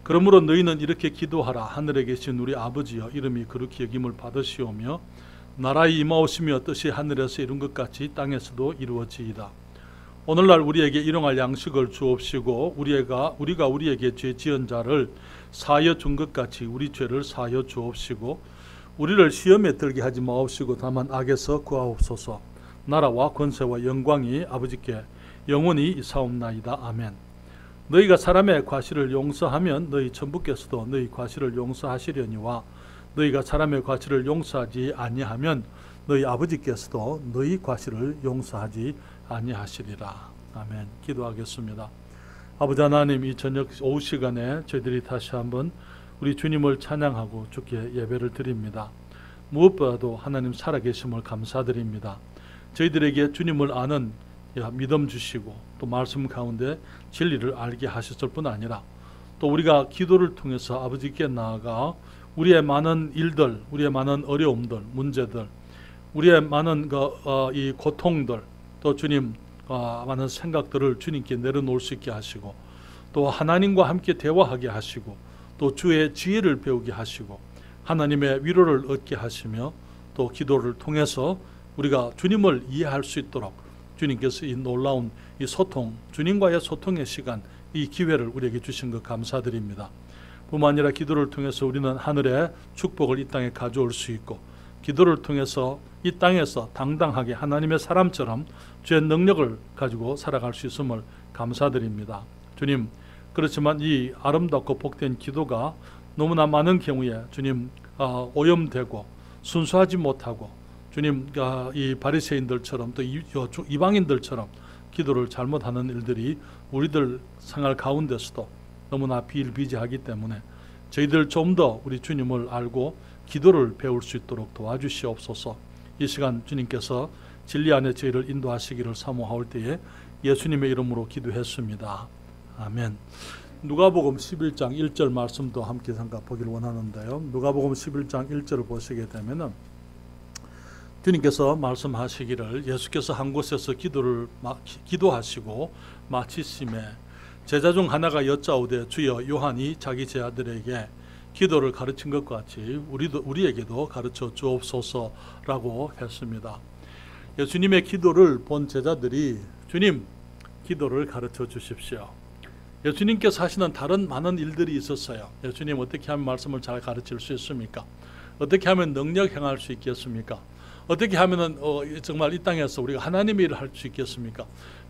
그러므로 너희는 이렇게 기도하라. 하늘에 계신 우리 아버지여, 이름이 거룩히 여김을 받으시오며 나라의 임하오시며 뜻이 하늘에서 이룬 것 같이 땅에서도 이루어지이다. 오늘날 우리에게 일용할 양식을 주옵시고 우리가 우리에게 죄 지은 자를 사하여 준 것 같이 우리 죄를 사하여 주옵시고 우리를 시험에 들게 하지 마옵시고 다만 악에서 구하옵소서. 나라와 권세와 영광이 아버지께 영원히 있사옵나이다. 아멘. 너희가 사람의 과실을 용서하면 너희 천부께서도 너희 과실을 용서하시려니와 너희가 사람의 과실을 용서하지 아니하면 너희 아버지께서도 너희 과실을 용서하지 아니하시리라. 아멘. 기도하겠습니다. 아버지 하나님, 이 저녁 오후 시간에 저희들이 다시 한번 우리 주님을 찬양하고 주께 예배를 드립니다. 무엇보다도 하나님 살아계심을 감사드립니다. 저희들에게 주님을 아는 믿음 주시고 또 말씀 가운데 진리를 알게 하셨을 뿐 아니라 또 우리가 기도를 통해서 아버지께 나아가 우리의 많은 일들, 우리의 많은 어려움들, 문제들, 우리의 많은 이 고통들, 또 주님 많은 생각들을 주님께 내려놓을 수 있게 하시고 또 하나님과 함께 대화하게 하시고 또 주의 지혜를 배우게 하시고 하나님의 위로를 얻게 하시며 또 기도를 통해서 우리가 주님을 이해할 수 있도록 주님께서 이 놀라운 이 소통, 주님과의 소통의 시간, 이 기회를 우리에게 주신 것 감사드립니다. 뿐만 아니라 기도를 통해서 우리는 하늘의 축복을 이 땅에 가져올 수 있고 기도를 통해서 이 땅에서 당당하게 하나님의 사람처럼 주의 능력을 가지고 살아갈 수 있음을 감사드립니다. 주님, 그렇지만 이 아름답고 복된 기도가 너무나 많은 경우에 주님 오염되고 순수하지 못하고 주님 이 바리새인들처럼 또 이방인들처럼 기도를 잘못하는 일들이 우리들 생활 가운데서도 너무나 비일비재하기 때문에 저희들 좀 더 우리 주님을 알고 기도를 배울 수 있도록 도와주시옵소서. 이 시간 주님께서 진리 안에 저희를 인도하시기를 사모하올 때에 예수님의 이름으로 기도했습니다. 아멘. 누가복음 11장 1절 말씀도 함께 잠깐 보기를 원하는데요. 누가복음 11장 1절을 보시게 되면은 주님께서 말씀하시기를 예수께서 한 곳에서 기도하시고 마치심에 제자 중 하나가 여짜오되 주여 요한이 자기 제자들에게 기도를 가르친 것과 같이 우리에게도 가르쳐 주옵소서라고 했습니다. 예수님의 기도를 본 제자들이 주님 기도를 가르쳐 주십시오. 예수님께서 하시는 다른 많은 일들이 있었어요. 예수님 어떻게 하면 말씀을 잘 가르칠 수 있습니까? 어떻게 하면 능력 행할 수 있겠습니까? 어떻게 하면 정말 이 땅에서 우리가 하나님의 일을 할 수 있겠습니까?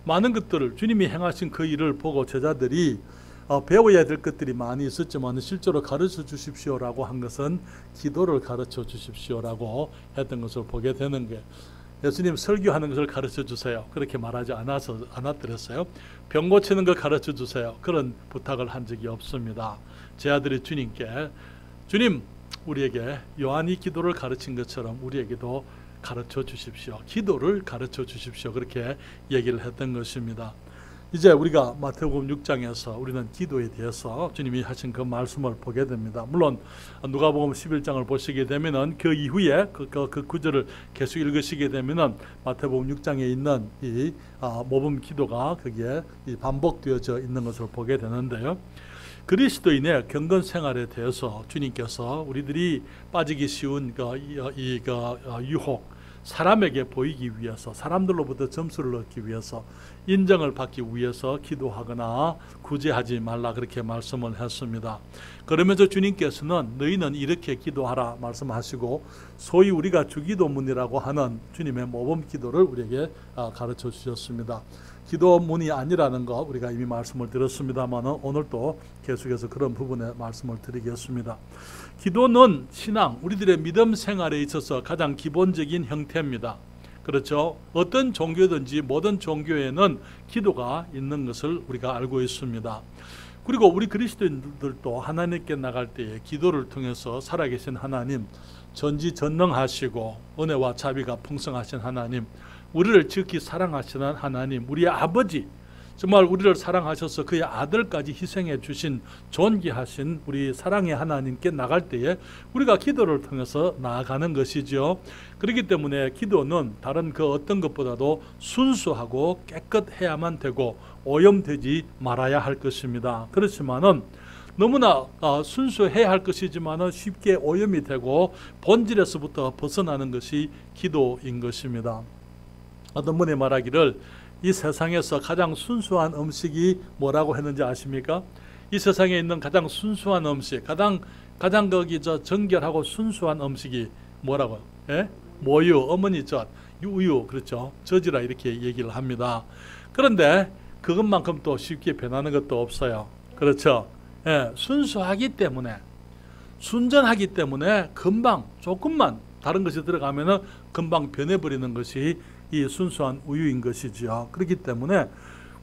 많은 것들을 주님이 행하신 그 일을 보고 제자들이 배워야 될 것들이 많이 있었지만 실제로 가르쳐 주십시오라고 한 것은 기도를 가르쳐 주십시오라고 했던 것을 보게 되는 거예요. 예수님 설교하는 것을 가르쳐 주세요. 그렇게 말하지 않았더랬어요. 병 고치는 걸 가르쳐 주세요. 그런 부탁을 한 적이 없습니다. 제 아들이 주님께 주님 우리에게 요한이 기도를 가르친 것처럼 우리에게도 가르쳐 주십시오. 기도를 가르쳐 주십시오. 그렇게 얘기를 했던 것입니다. 이제 우리가 마태복음 6장에서 우리는 기도에 대해서 주님이 하신 그 말씀을 보게 됩니다. 물론 누가복음 11장을 보시게 되면은 그 이후에 그 구절을 계속 읽으시게 되면은 마태복음 6장에 있는 이 모범 기도가 거기에 반복되어져 있는 것을 보게 되는데요. 그리스도인의 경건 생활에 대해서 주님께서 우리들이 빠지기 쉬운 유혹, 사람에게 보이기 위해서, 사람들로부터 점수를 얻기 위해서, 인정을 받기 위해서 기도하거나 구제하지 말라 그렇게 말씀을 했습니다. 그러면서 주님께서는 너희는 이렇게 기도하라 말씀하시고 소위 우리가 주기도문이라고 하는 주님의 모범 기도를 우리에게 가르쳐 주셨습니다. 기도문이 아니라는 거 우리가 이미 말씀을 드렸습니다만 오늘 또 계속해서 그런 부분에 말씀을 드리겠습니다. 기도는 신앙, 우리들의 믿음 생활에 있어서 가장 기본적인 형태입니다. 그렇죠? 어떤 종교든지 모든 종교에는 기도가 있는 것을 우리가 알고 있습니다. 그리고 우리 그리스도인들도 하나님께 나갈 때에 기도를 통해서 살아계신 하나님, 전지전능하시고 은혜와 자비가 풍성하신 하나님, 우리를 지극히 사랑하시는 하나님, 우리의 아버지, 정말 우리를 사랑하셔서 그의 아들까지 희생해 주신 존귀하신 우리 사랑의 하나님께 나갈 때에 우리가 기도를 통해서 나아가는 것이죠. 그렇기 때문에 기도는 다른 그 어떤 것보다도 순수하고 깨끗해야만 되고 오염되지 말아야 할 것입니다. 그렇지만은 너무나 순수해야 할 것이지만은 쉽게 오염이 되고 본질에서부터 벗어나는 것이 기도인 것입니다. 어떤 분이 말하기를 이 세상에서 가장 순수한 음식이 뭐라고 했는지 아십니까? 이 세상에 있는 가장 순수한 음식, 가장 정결하고 순수한 음식이 뭐라고요? 예? 모유, 어머니 젖, 우유, 그렇죠? 젖이라 이렇게 얘기를 합니다. 그런데 그것만큼 또 쉽게 변하는 것도 없어요. 그렇죠? 예, 순수하기 때문에, 순전하기 때문에 금방 조금만 다른 것이 들어가면은 금방 변해버리는 것이 이 순수한 우유인 것이지요. 그렇기 때문에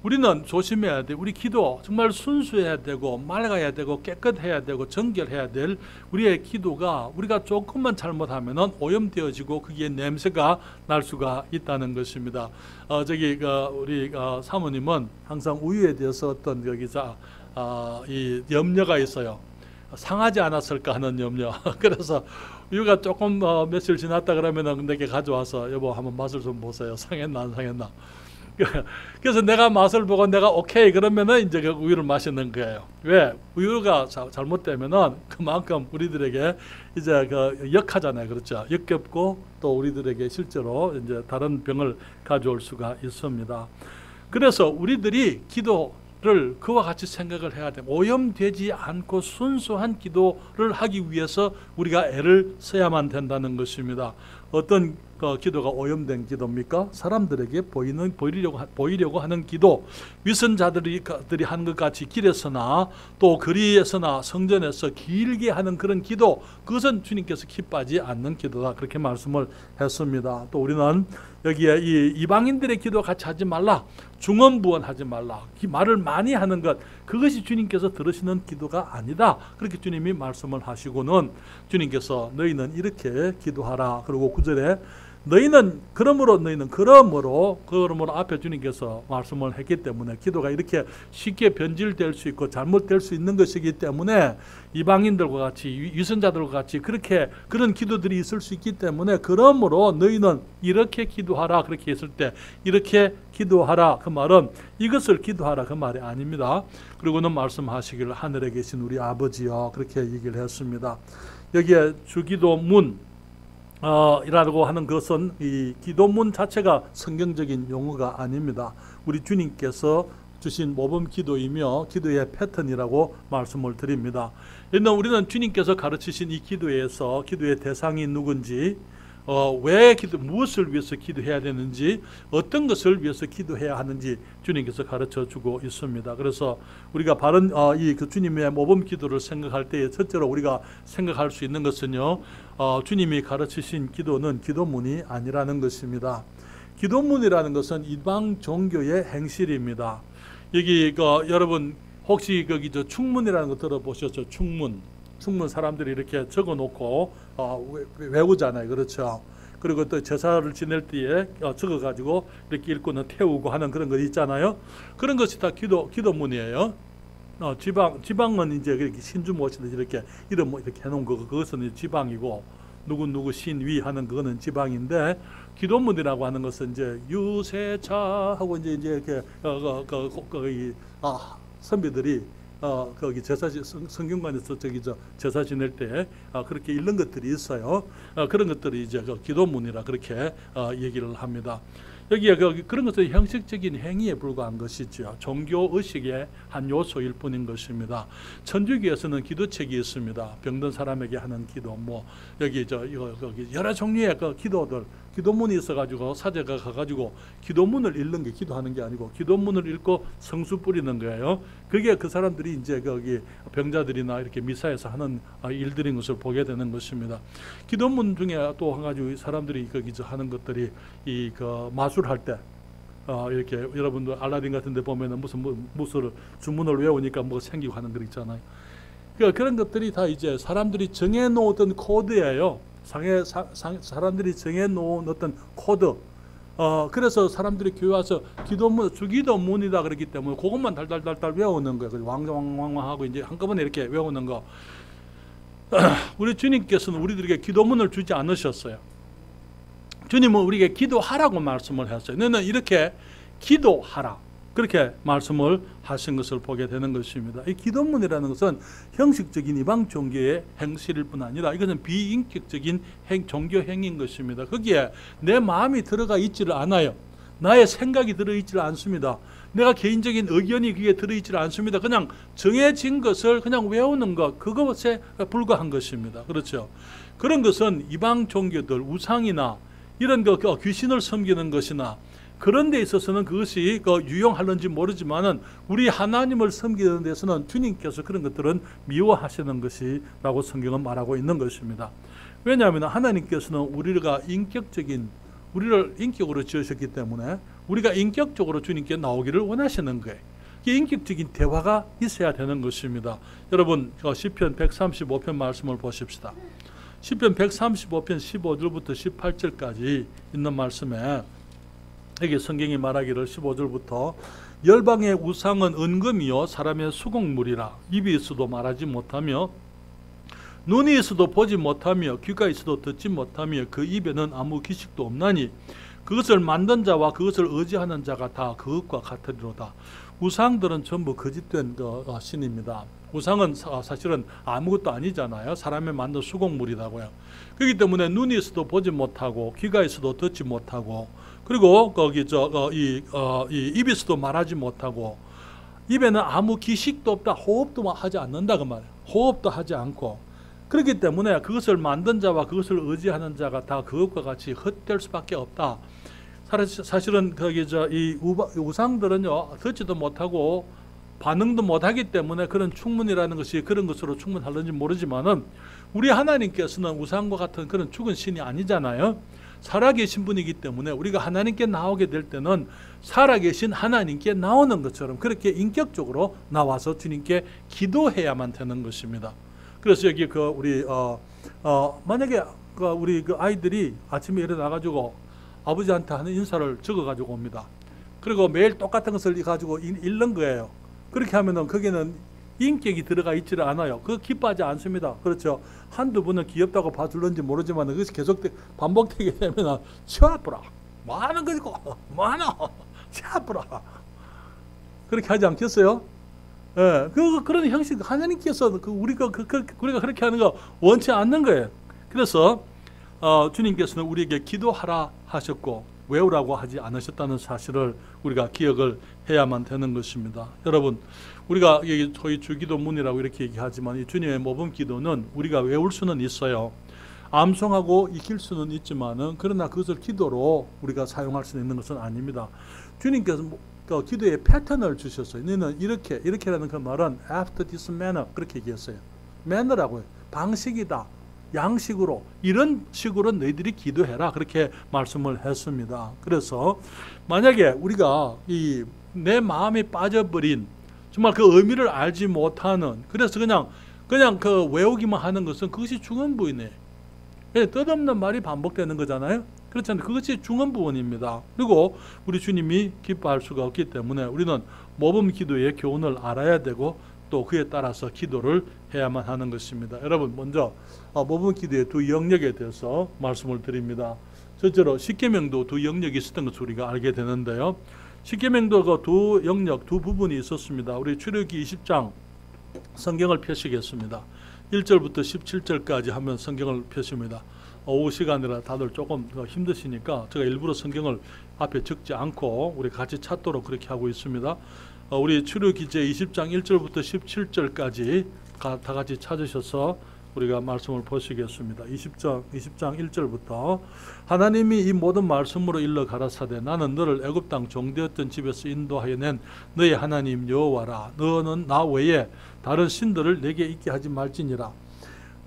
우리는 조심해야 돼. 우리 기도 정말 순수해야 되고 맑아야 되고 깨끗해야 되고 정결해야 될 우리의 기도가 우리가 조금만 잘못하면은 오염되어지고 거기에 냄새가 날 수가 있다는 것입니다. 우리 사모님은 항상 우유에 대해서 어떤 이 염려가 있어요. 상하지 않았을까 하는 염려. 그래서 우유가 조금 며칠 지났다 그러면은 내게 가져와서 여보 한번 맛을 좀 보세요. 상했나 안 상했나. 그래서 내가 맛을 보고 내가 오케이 그러면은 이제 그 우유를 마시는 거예요. 왜? 우유가 잘못되면은 그만큼 우리들에게 이제 역하잖아요. 그렇죠? 역겹고 또 우리들에게 실제로 이제 다른 병을 가져올 수가 있습니다. 그래서 우리들이 기도를 그와 같이 생각을 해야 돼요. 오염되지 않고 순수한 기도를 하기 위해서 우리가 애를 써야만 된다는 것입니다. 어떤 기도가 오염된 기도입니까? 사람들에게 보이려고 하는 기도, 위선자들이 하는 것 같이 길에서나 또 거리에서나 성전에서 길게 하는 그런 기도, 그것은 주님께서 기뻐하지 않는 기도다, 그렇게 말씀을 했습니다. 또 우리는 여기에 이 이방인들의 기도 같이 하지 말라, 중언부언하지 말라, 말을 많이 하는 것, 그것이 주님께서 들으시는 기도가 아니다, 그렇게 주님이 말씀을 하시고는 주님께서 너희는 이렇게 기도하라. 그리고 9절에 그러므로 앞에 주님께서 말씀을 했기 때문에 기도가 이렇게 쉽게 변질될 수 있고 잘못될 수 있는 것이기 때문에 이방인들과 같이 위선자들과 같이 그런 기도들이 있을 수 있기 때문에 그러므로 너희는 이렇게 기도하라, 그렇게 했을 때 이렇게 기도하라, 그 말은 이것을 기도하라 그 말이 아닙니다. 그리고는 말씀하시기를 하늘에 계신 우리 아버지여, 그렇게 얘기를 했습니다. 여기에 주기도문 이라고 하는 것은 이 기도문 자체가 성경적인 용어가 아닙니다. 우리 주님께서 주신 모범 기도이며 기도의 패턴이라고 말씀을 드립니다. 우리는 주님께서 가르치신 이 기도에서 기도의 대상이 누군지, 무엇을 위해서 기도해야 되는지, 어떤 것을 위해서 기도해야 하는지 주님께서 가르쳐 주고 있습니다. 그래서 우리가 바른 그 주님의 모범 기도를 생각할 때에 첫째로 우리가 생각할 수 있는 것은요, 주님이 가르치신 기도는 기도문이 아니라는 것입니다. 기도문이라는 것은 이방 종교의 행실입니다. 여기 여러분 혹시 거기 충문이라는 거 들어보셨죠? 충문 사람들이 이렇게 적어놓고 외우잖아요. 그렇죠? 그리고 또 제사를 지낼 때에 적어가지고 이렇게 읽고는 태우고 하는 그런 거 있잖아요. 그런 것이 다 기도문이에요. 지방은 이제 이렇게 신주 모시듯이 이렇게 이름 이렇게 해놓은 거, 그것은 지방이고, 누구 신위 하는 그거는 지방인데, 기도문이라고 하는 것은 이제 유세차 하고 이제 이렇게 선비들이 거기 성경관에서 제사 지낼 때 그렇게 읽는 것들이 있어요. 그런 것들이 이제 기도문이라 그렇게 얘기를 합니다. 여기에 그런 것은 형식적인 행위에 불과한 것이죠. 종교 의식의 한 요소일 뿐인 것입니다. 천주교에서는 기도책이 있습니다. 병든 사람에게 하는 기도, 여기 여러 종류의 기도문이 있어가지고 사제가 가가지고 기도문을 읽는 게 기도하는 게 아니고 기도문을 읽고 성수 뿌리는 거예요. 그게 그 사람들이 이제 거기 병자들이나 이렇게 미사에서 하는 일들인 것을 보게 되는 것입니다. 기도문 중에 또 한 가지 사람들이 거기서 하는 것들이 마술할 때 이렇게 여러분들 알라딘 같은 데 보면은 무슨 주문을 외우니까 뭐 생기고 하는 거 있잖아요. 그런 것들이 다 이제 사람들이 정해놓은 코드예요. 사람들이 정해놓은 어떤 코드. 그래서 사람들이 교회 와서 주기도문이다 그러기 때문에 그것만 달달달달 외우는 거예요. 왕왕왕왕 하고 이제 한꺼번에 이렇게 외우는 거. 우리 주님께서는 우리들에게 기도문을 주지 않으셨어요. 주님은 우리에게 기도하라고 말씀을 했어요. 너는 이렇게 기도하라. 그렇게 말씀을 하신 것을 보게 되는 것입니다. 이 기도문이라는 것은 형식적인 이방 종교의 행실일 뿐 아니라 이것은 비인격적인 종교 행위인 것입니다. 거기에 내 마음이 들어가 있지를 않아요. 나의 생각이 들어있지를 않습니다. 내가 개인적인 의견이 그게 들어있지를 않습니다. 그냥 정해진 것을 그냥 외우는 것, 그것에 불과한 것입니다. 그렇죠. 그런 것은 이방 종교들, 우상이나 이런 귀신을 섬기는 것이나 그런 데 있어서는 그것이 유용할는지 모르지만은 우리 하나님을 섬기는 데서는 주님께서 그런 것들은 미워하시는 것이라고 성경은 말하고 있는 것입니다. 왜냐하면 하나님께서는 우리를 인격으로 지으셨기 때문에 우리가 인격적으로 주님께 나오기를 원하시는 거예요. 이게 인격적인 대화가 있어야 되는 것입니다. 여러분 시편 135편 말씀을 보십시다. 시편 135편 15절부터 18절까지 있는 말씀에 여기 성경이 말하기를 15절부터 열방의 우상은 은금이요 사람의 수공물이라. 입이 있어도 말하지 못하며 눈이 있어도 보지 못하며 귀가 있어도 듣지 못하며 그 입에는 아무 기식도 없나니 그것을 만든 자와 그것을 의지하는 자가 다 그것과 같으리로다. 우상들은 전부 거짓된 신입니다. 우상은 사실은 아무것도 아니잖아요. 사람이 만든 수공물이라고요. 그렇기 때문에 눈이 있어도 보지 못하고 귀가 있어도 듣지 못하고 그리고 이 입이 있어도 말하지 못하고 입에는 아무 기식도 없다. 호흡도 하지 않는다 그 말이에요. 호흡도 하지 않고 그렇기 때문에 그것을 만든 자와 그것을 의지하는 자가 다 그것과 같이 헛될 수밖에 없다. 사실은 이 우상들은요 듣지도 못하고 반응도 못하기 때문에 그런 충문이라는 것이 그런 것으로 충분할는지 모르지만은 우리 하나님께서는 우상과 같은 그런 죽은 신이 아니잖아요. 살아계신 분이기 때문에 우리가 하나님께 나오게 될 때는 살아계신 하나님께 나오는 것처럼 그렇게 인격적으로 나와서 주님께 기도해야만 되는 것입니다. 그래서 여기 만약에 우리 아이들이 아침에 일어나가지고 아버지한테 하는 인사를 적어가지고 옵니다. 그리고 매일 똑같은 것을 가지고 읽는 거예요. 그렇게 하면은 거기는 인격이 들어가 있지를 않아요. 그거 기뻐하지 않습니다. 그렇죠. 한두 번은 귀엽다고 봐줄는지 모르지만 그것이 계속 반복되게 되면 치아프라 뭐 하는 거지고 뭐하노 치아프라 그렇게 하지 않겠어요? 예, 그런 형식 하나님께서 우리가 그렇게 하는 거 원치 않는 거예요. 그래서 주님께서는 우리에게 기도하라 하셨고 외우라고 하지 않으셨다는 사실을 우리가 기억을 해야만 되는 것입니다. 여러분, 우리가 저희 주기도문이라고 이렇게 얘기하지만 이 주님의 모범 기도는 우리가 외울 수는 있어요. 암송하고 익힐 수는 있지만은 그러나 그것을 기도로 우리가 사용할 수 있는 것은 아닙니다. 주님께서 기도의 패턴을 주셨어요. 너는 이렇게라는 그 말은 after this manner 그렇게 얘기했어요. manner라고요. 방식이다. 양식으로 이런 식으로 너희들이 기도해라 그렇게 말씀을 했습니다. 그래서 만약에 우리가 내 마음에 빠져버린 정말 그 의미를 알지 못하는 그래서 그냥 그 외우기만 하는 것은 그것이 중언부인이에요. 뜻없는 말이 반복되는 거잖아요. 그렇잖아요. 그것이 중언부원입니다. 그리고 우리 주님이 기뻐할 수가 없기 때문에 우리는 모범 기도의 교훈을 알아야 되고 또 그에 따라서 기도를 해야만 하는 것입니다. 여러분 먼저 모범 기도의 두 영역에 대해서 말씀을 드립니다. 첫째로 십계명도 두 영역이 있었던 것을 우리가 알게 되는데요. 십계명도 그 두 영역 두 부분이 있었습니다. 우리 출애굽기 20장 성경을 펴시겠습니다. 1절부터 17절까지 하면 성경을 펴십니다. 오후 시간이라 다들 조금 힘드시니까 제가 일부러 성경을 앞에 적지 않고 우리 같이 찾도록 그렇게 하고 있습니다. 우리 출애굽기 20장 1절부터 17절까지 다 같이 찾으셔서 우리가 말씀을 보시겠습니다. 20장 1절부터 하나님이 이 모든 말씀으로 일러 가라사대 나는 너를 애굽 땅 종되었던 집에서 인도하여 낸 너의 하나님 여호와라. 너는 나 외에 다른 신들을 내게 있게 하지 말지니라.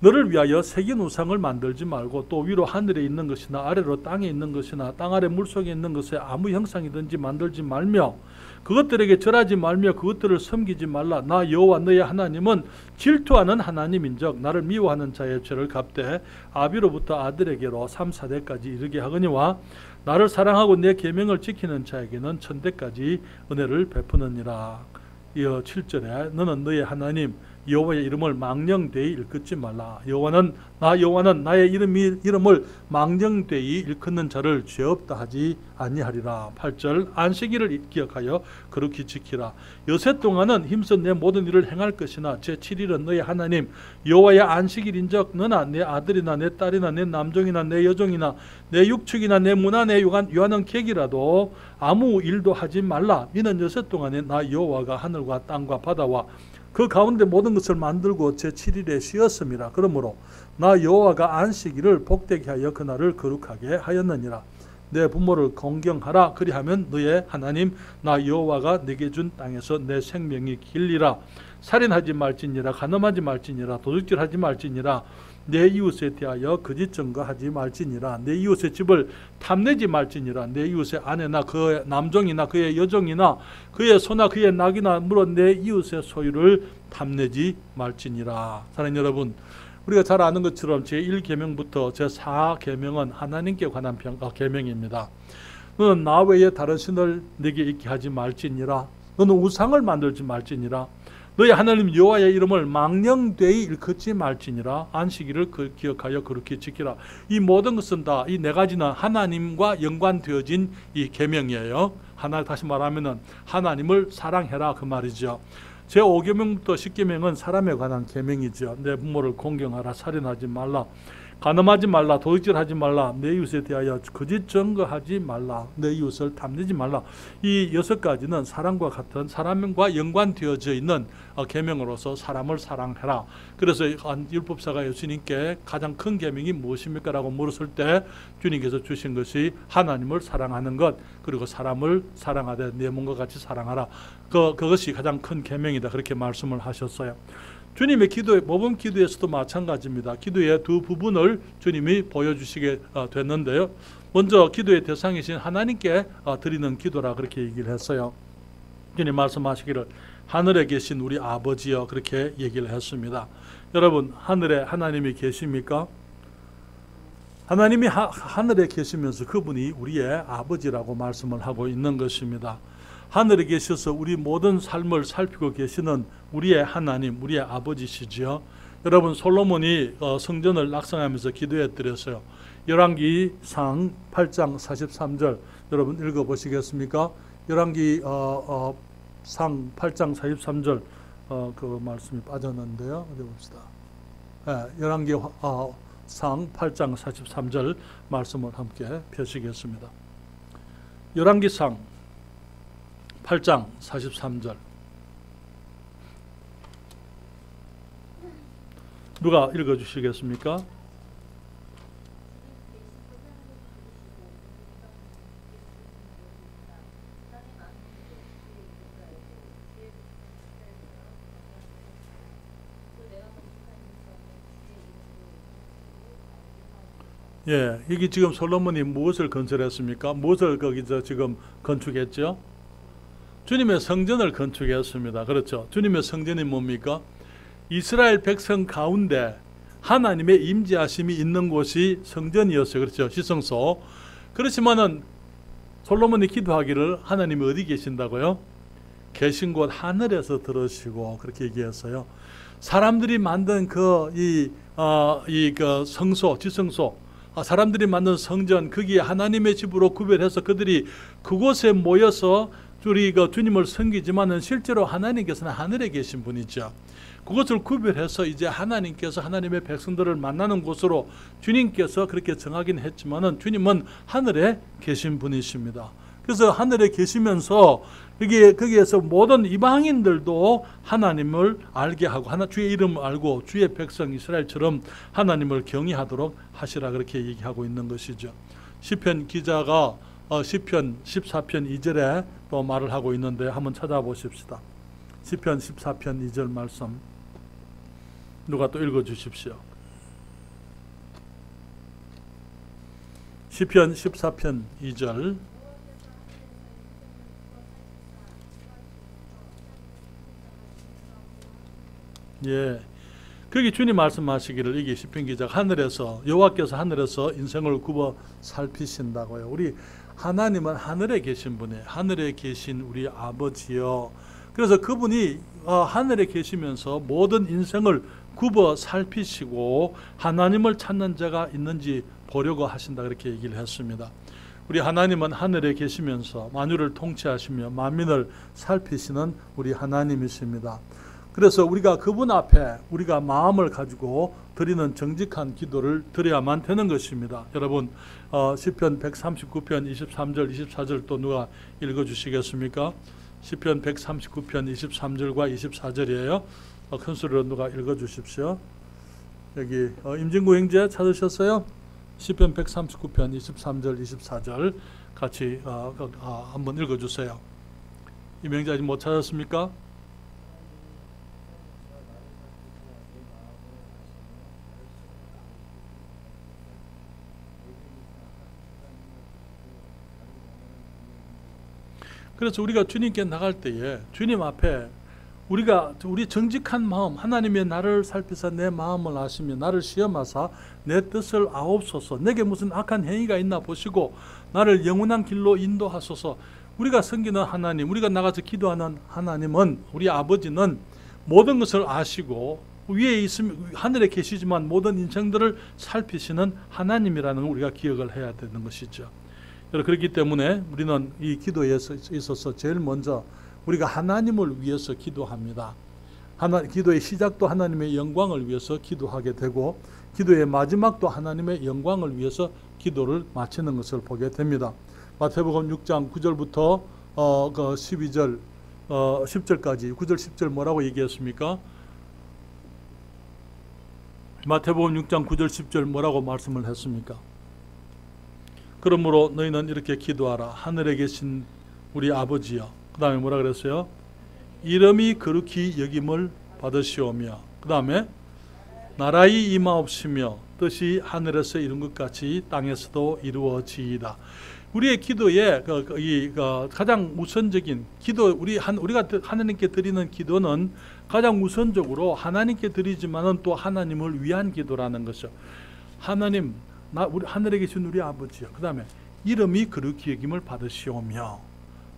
너를 위하여 새긴 우상을 만들지 말고 또 위로 하늘에 있는 것이나 아래로 땅에 있는 것이나 땅 아래 물속에 있는 것에 아무 형상이든지 만들지 말며 그것들에게 절하지 말며 그것들을 섬기지 말라. 나 여호와 너의 하나님은 질투하는 하나님인즉 나를 미워하는 자의 죄를 갚되 아비로부터 아들에게로 3, 4대까지 이르게 하거니와 나를 사랑하고 내 계명을 지키는 자에게는 1000대까지 은혜를 베푸느니라. 이어 7절에 너는 너의 하나님 여호와의 이름을 망령되이 일컫지 말라. 여호와는 나의 이름을 망령되이 일컫는 자를 죄 없다 하지 아니하리라. 8절 안식일을 기억하여 거룩히 지키라. 여세 동안은 힘써 내 모든 일을 행할 것이나 제7일은 너의 하나님 여호와의 안식일인즉 너나 내 아들이나 내 딸이나 내 남종이나 내 여종이나 내 육축이나 내 문화 내 유하는 객이라도 아무 일도 하지 말라. 이는 여세 동안에 나 여호와가 하늘과 땅과 바다와 그 가운데 모든 것을 만들고 제7일에 쉬었음이라. 그러므로 나 여호와가 안식일을 복되게 하여 그날을 거룩하게 하였느니라. 내 부모를 공경하라. 그리하면 너의 하나님 나 여호와가 내게 준 땅에서 내 생명이 길리라. 살인하지 말지니라. 간음하지 말지니라. 도둑질하지 말지니라. 내 이웃에 대하여 거짓 증거하지 말지니라. 내 이웃의 집을 탐내지 말지니라. 내 이웃의 아내나 그의 남종이나 그의 여종이나 그의 소나 그의 낙이나 물론 내 이웃의 소유를 탐내지 말지니라. 사랑하는 여러분, 우리가 잘 아는 것처럼 제1계명부터 제4계명은 하나님께 관한 계명입니다. 너는 나 외에 다른 신을 내게 있게 하지 말지니라. 너는 우상을 만들지 말지니라. 너희 하나님 여호와의 이름을 망령되이 일컫지 말지니라. 안식일을 기억하여 그렇게 지키라. 이 모든 것은 다 이 네 가지는 하나님과 연관되어진 이 계명이에요. 다시 말하면은 하나님을 사랑해라 그 말이죠. 제5계명부터 10계명은 사람에 관한 계명이죠. 내 부모를 공경하라. 살인하지 말라. 간음하지 말라. 도둑질하지 말라. 내 이웃에 대하여 거짓 증거하지 말라. 내 이웃을 탐내지 말라. 이 6가지는 사람과 같은 사람과 연관되어져 있는 계명으로서 사람을 사랑해라. 그래서 율법사가 예수님께 가장 큰 계명이 무엇입니까? 라고 물었을 때 주님께서 주신 것이 하나님을 사랑하는 것, 그리고 사람을 사랑하되 내 몸과 같이 사랑하라. 그것이 가장 큰 계명이다. 그렇게 말씀을 하셨어요. 주님의 모범 기도에서도 마찬가지입니다. 기도의 두 부분을 주님이 보여주시게 됐는데요. 먼저 기도의 대상이신 하나님께 드리는 기도라 그렇게 얘기를 했어요. 주님 말씀하시기를 하늘에 계신 우리 아버지여 그렇게 얘기를 했습니다. 여러분, 하늘에 하나님이 계십니까? 하나님이 하늘에 계시면서 그분이 우리의 아버지라고 말씀을 하고 있는 것입니다. 하늘에 계셔서 우리 모든 삶을 살피고 계시는 우리의 하나님, 우리의 아버지시지요. 여러분, 솔로몬이 성전을 낙성하면서 기도해 드렸어요. 열왕기상 8장 43절 여러분 읽어보시겠습니까? 열왕기상 8장 43절 그 말씀이 빠졌는데요. 어디 봅시다. 열왕기상 8장 43절 말씀을 함께 펴시겠습니다. 열왕기상 8장 43절 누가 읽어주시겠습니까? 예, 이게 지금 솔로몬이 무엇을 건설했습니까? 무엇을 거기서 지금 건축했죠? 주님의 성전을 건축했습니다. 그렇죠? 주님의 성전이 뭡니까? 이스라엘 백성 가운데 하나님의 임재하심이 있는 곳이 성전이었어요. 그렇죠? 시성소. 그렇지만은 솔로몬이 기도하기를 하나님이 어디 계신다고요? 계신 곳 하늘에서 들으시고 그렇게 얘기했어요. 사람들이 만든 그 성소, 지성소, 사람들이 만든 성전, 거기에 하나님의 집으로 구별해서 그들이 그곳에 모여서 우리가 주님을 섬기지만은 실제로 하나님께서는 하늘에 계신 분이죠. 그것을 구별해서 이제 하나님께서 하나님의 백성들을 만나는 곳으로 주님께서 그렇게 정하긴 했지만은 주님은 하늘에 계신 분이십니다. 그래서 하늘에 계시면서 거기에서 모든 이방인들도 하나님을 알게 하고 주의 이름을 알고 주의 백성 이스라엘처럼 하나님을 경외하도록 하시라 그렇게 얘기하고 있는 것이죠. 시편 기자가 시편 14편 2절에 또 말을 하고 있는데 한번 찾아보십시다. 시편 14편 2절 말씀 누가 또 읽어주십시오. 시편 14편 2절 예, 거기 주님 말씀하시기를 이게 시편 기자가 하늘에서 여호와께서 하늘에서 인생을 굽어 살피신다고요. 우리 하나님은 하늘에 계신 분이에요. 하늘에 계신 우리 아버지요. 그래서 그분이 하늘에 계시면서 모든 인생을 굽어 살피시고 하나님을 찾는 자가 있는지 보려고 하신다, 그렇게 얘기를 했습니다. 우리 하나님은 하늘에 계시면서 만유를 통치하시며 만민을 살피시는 우리 하나님이십니다. 그래서 우리가 그분 앞에 우리가 마음을 가지고 드리는 정직한 기도를 드려야만 되는 것입니다. 여러분, 시편 139편 23절 24절 또 누가 읽어주시겠습니까? 시편 139편 23절과 24절이에요. 큰 소리로 누가 읽어주십시오. 여기 임진구 형제 찾으셨어요? 시편 139편 23절 24절 같이 한번 읽어주세요. 임형제 아직 못 찾았습니까? 그래서 우리가 주님께 나갈 때에 주님 앞에 우리 정직한 마음, 하나님의 나를 살피사 내 마음을 아시며 나를 시험하사 내 뜻을 아옵소서, 내게 무슨 악한 행위가 있나 보시고 나를 영원한 길로 인도하소서. 우리가 섬기는 하나님, 우리가 나가서 기도하는 하나님은, 우리 아버지는 모든 것을 아시고 위에 있으면 하늘에 계시지만 모든 인생들을 살피시는 하나님이라는 걸 우리가 기억을 해야 되는 것이죠. 그렇기 때문에 우리는 이 기도에 있어서 제일 먼저 우리가 하나님을 위해서 기도합니다. 기도의 시작도 하나님의 영광을 위해서 기도하게 되고 기도의 마지막도 하나님의 영광을 위해서 기도를 마치는 것을 보게 됩니다. 마태복음 6장 9절부터 12절 10절까지 9절 10절 뭐라고 얘기했습니까? 마태복음 6장 9절 10절 뭐라고 말씀을 했습니까? 그러므로 너희는 이렇게 기도하라. 하늘에 계신 우리 아버지여. 그 다음에 뭐라 그랬어요? 이름이 거룩히 여김을 받으시오며, 그 다음에 나라의 임하옵시며 뜻이 하늘에서 이룬 것 같이 땅에서도 이루어지이다. 우리의 기도의 가장 우선적인 기도, 우리가 하나님께 드리는 기도는 가장 우선적으로 하나님께 드리지만은 또 하나님을 위한 기도라는 것이죠. 하나님, 우리 하늘에 계신 우리 아버지요. 그 다음에 이름이 거룩히 여김을 받으시오며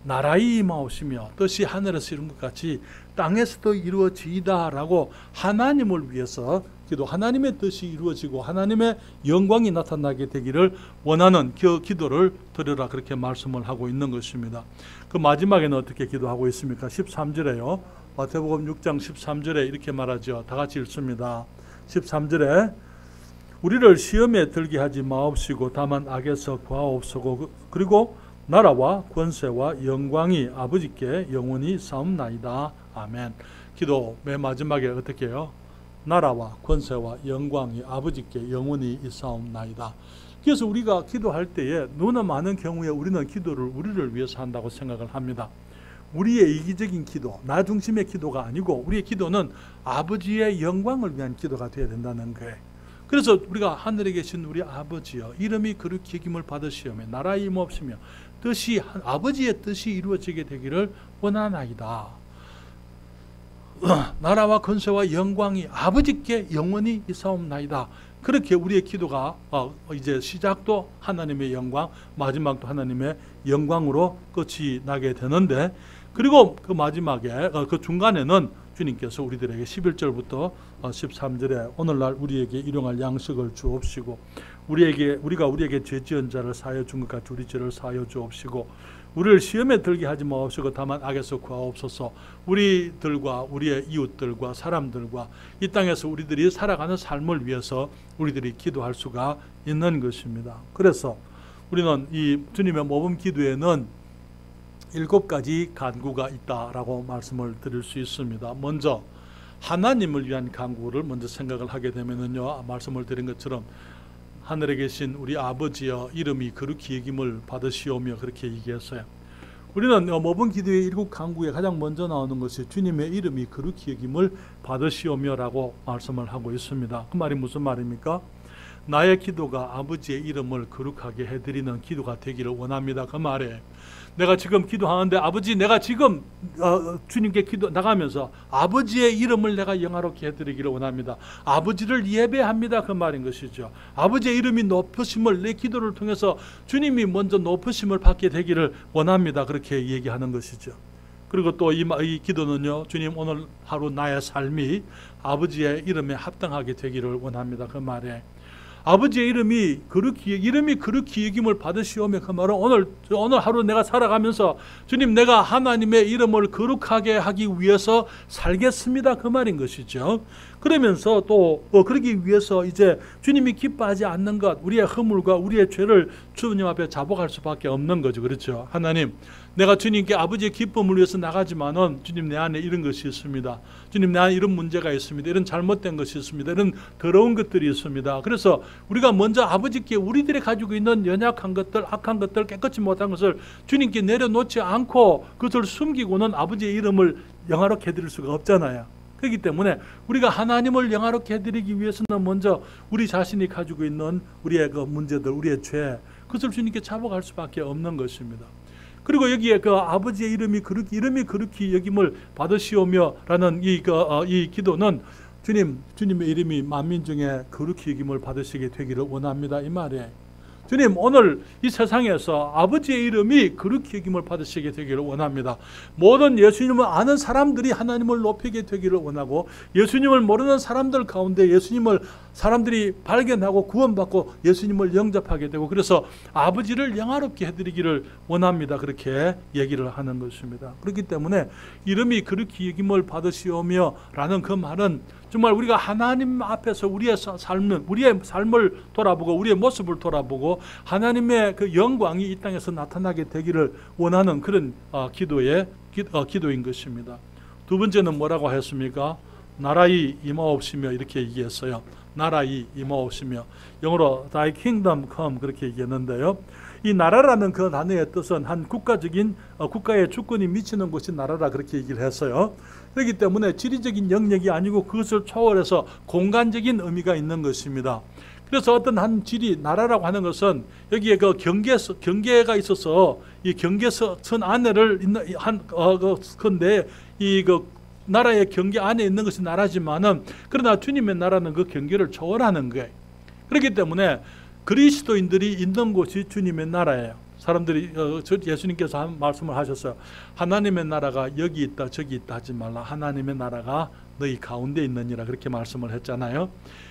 나라의 임하옵시며 뜻이 하늘에서 이룬 것 같이 땅에서도 이루어지이다라고 하나님을 위해서 기도, 하나님의 뜻이 이루어지고 하나님의 영광이 나타나게 되기를 원하는 기도를 드려라, 그렇게 말씀을 하고 있는 것입니다. 그 마지막에는 어떻게 기도하고 있습니까? 13절에요. 마태복음 6장 13절에 이렇게 말하죠. 다 같이 읽습니다. 13절에 우리를 시험에 들게 하지 마옵시고 다만 악에서 구하옵소서. 그리고 나라와 권세와 영광이 아버지께 영원히 싸움나이다. 아멘. 기도 맨 마지막에 어떻게 해요? 나라와 권세와 영광이 아버지께 영원히 싸움나이다. 그래서 우리가 기도할 때에 너무나 많은 경우에 우리는 기도를 우리를 위해서 한다고 생각을 합니다. 우리의 이기적인 기도, 나 중심의 기도가 아니고 우리의 기도는 아버지의 영광을 위한 기도가 되어야 된다는 거예요. 그래서 우리가 하늘에 계신 우리 아버지여, 이름이 거룩히 여김을 받으시오며 나라의 임하옵시며 뜻이 아버지의 뜻이 이루어지게 되기를 원하나이다. 나라와 권세와 영광이 아버지께 영원히 있사옵나이다. 그렇게 우리의 기도가 이제 시작도 하나님의 영광, 마지막도 하나님의 영광으로 끝이 나게 되는데, 그리고 그 마지막에 그 중간에는 주님께서 우리들에게 11절부터 13절에 오늘날 우리에게 일용할 양식을 주옵시고 우리가 우리에게 죄 지은 자를 사하여 준 것 같이 우리 죄를 사하여 주옵시고 우리를 시험에 들게 하지 마옵시고 다만 악에서 구하옵소서. 우리들과 우리의 이웃들과 사람들과 이 땅에서 우리들이 살아가는 삶을 위해서 우리들이 기도할 수가 있는 것입니다. 그래서 우리는 이 주님의 모범 기도에는 7가지 간구가 있다라고 말씀을 드릴 수 있습니다. 먼저 하나님을 위한 간구를 먼저 생각을 하게 되면은요, 말씀을 드린 것처럼 하늘에 계신 우리 아버지여 이름이 거룩히 여김을 받으시오며 그렇게 얘기했어요. 우리는 모범 기도의 7 간구에 가장 먼저 나오는 것이 주님의 이름이 거룩히 여김을 받으시오며라고 말씀을 하고 있습니다. 그 말이 무슨 말입니까? 나의 기도가 아버지의 이름을 거룩하게 해드리는 기도가 되기를 원합니다. 그 말에 내가 지금 기도하는데 아버지, 내가 지금 주님께 기도 나가면서 아버지의 이름을 내가 영화롭게 해드리기를 원합니다. 아버지를 예배합니다. 그 말인 것이죠. 아버지의 이름이 높으심을 내 기도를 통해서 주님이 먼저 높으심을 받게 되기를 원합니다. 그렇게 얘기하는 것이죠. 그리고 또 이 기도는요, 주님 오늘 하루 나의 삶이 아버지의 이름에 합당하게 되기를 원합니다. 그 말에 아버지의 이름이 그렇게 여김을 받으시오며, 그 말은 오늘 하루 내가 살아가면서 주님, 내가 하나님의 이름을 거룩하게 하기 위해서 살겠습니다, 그 말인 것이죠. 그러면서 또 그러기 위해서 이제 주님이 기뻐하지 않는 것, 우리의 허물과 우리의 죄를 주님 앞에 자복할 수밖에 없는 거죠. 그렇죠? 하나님, 내가 주님께 아버지의 기쁨을 위해서 나가지만은 주님, 내 안에 이런 것이 있습니다. 주님, 내 안에 이런 문제가 있습니다. 이런 잘못된 것이 있습니다. 이런 더러운 것들이 있습니다. 그래서 우리가 먼저 아버지께 우리들이 가지고 있는 연약한 것들, 악한 것들, 깨끗이 못한 것을 주님께 내려놓지 않고 그것을 숨기고는 아버지의 이름을 영화롭게 해드릴 수가 없잖아요. 그렇기 때문에 우리가 하나님을 영화롭게 해드리기 위해서는 먼저 우리 자신이 가지고 있는 우리의 그 문제들, 우리의 죄, 그것을 주님께 자복할 수밖에 없는 것입니다. 그리고 여기에 그 아버지의 이름이 그렇게 여김을 받으시오며라는 이 기도는 주님의 이름이 만민 중에 그렇게 여김을 받으시게 되기를 원합니다, 이 말이에요. 주님, 오늘 이 세상에서 아버지의 이름이 그렇게 여김을 받으시게 되기를 원합니다. 모든 예수님을 아는 사람들이 하나님을 높이게 되기를 원하고, 예수님을 모르는 사람들 가운데 예수님을 사람들이 발견하고 구원받고 예수님을 영접하게 되고, 그래서 아버지를 영화롭게 해드리기를 원합니다. 그렇게 얘기를 하는 것입니다. 그렇기 때문에 이름이 그렇게 여김을 받으시오며 라는 그 말은 정말 우리가 하나님 앞에서 우리의 삶을 돌아보고 우리의 모습을 돌아보고 하나님의 그 영광이 이 땅에서 나타나게 되기를 원하는 그런 기도인 것입니다. 두 번째는 뭐라고 했습니까? 나라의 임하옵시며 이렇게 얘기했어요. 나라의 임하옵시며, 영어로 Thy kingdom come 그렇게 얘기했는데요. 이 나라라는 그 단어의 뜻은 한 국가의 주권이 미치는 곳이 나라라 그렇게 얘기를 했어요. 그렇기 때문에 지리적인 영역이 아니고 그것을 초월해서 공간적인 의미가 있는 것입니다. 그래서 어떤 한 지리, 나라라고 하는 것은 여기에 그 경계가 있어서 이 경계선 안에를 있는 건데 그 나라의 경계 안에 있는 것이 나라지만은, 그러나 주님의 나라는 그 경계를 초월하는 거예요. 그렇기 때문에 그리스도인들이 있는 곳이 주님의 나라예요. 사람들이 예수님께서 한 말씀을 하셨어요. 하나님의 나라가 여기 있다 저기 있다 하지 말라. 하나님의 나라가 너희 가운데 있느니라 그렇게 말씀을 했잖아요.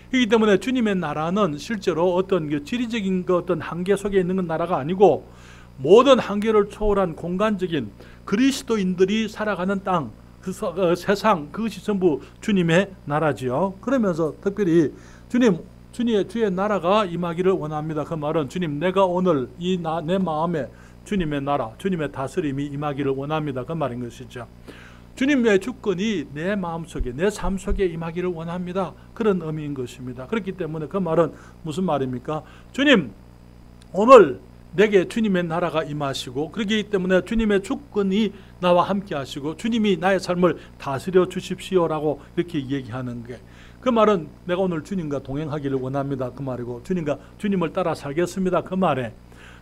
그렇기 때문에 주님의 나라는 실제로 어떤 지리적인 어떤 한계 속에 있는 나라가 아니고 모든 한계를 초월한 공간적인 그리스도인들이 살아가는 땅, 그 세상, 그것이 전부 주님의 나라지요. 그러면서 특별히 주의 나라가 임하기를 원합니다. 그 말은 주님, 내가 오늘 내 마음에 주님의 나라, 주님의 다스림이 임하기를 원합니다. 그 말인 것이죠. 주님의 주권이 내 마음속에, 내 삶 속에 임하기를 원합니다. 그런 의미인 것입니다. 그렇기 때문에 그 말은 무슨 말입니까? 주님, 오늘 내게 주님의 나라가 임하시고, 그렇기 때문에 주님의 주권이 나와 함께 하시고 주님이 나의 삶을 다스려 주십시오라고 이렇게 얘기하는 게, 그 말은 내가 오늘 주님과 동행하기를 원합니다 그 말이고, 주님을 따라 살겠습니다 그 말에,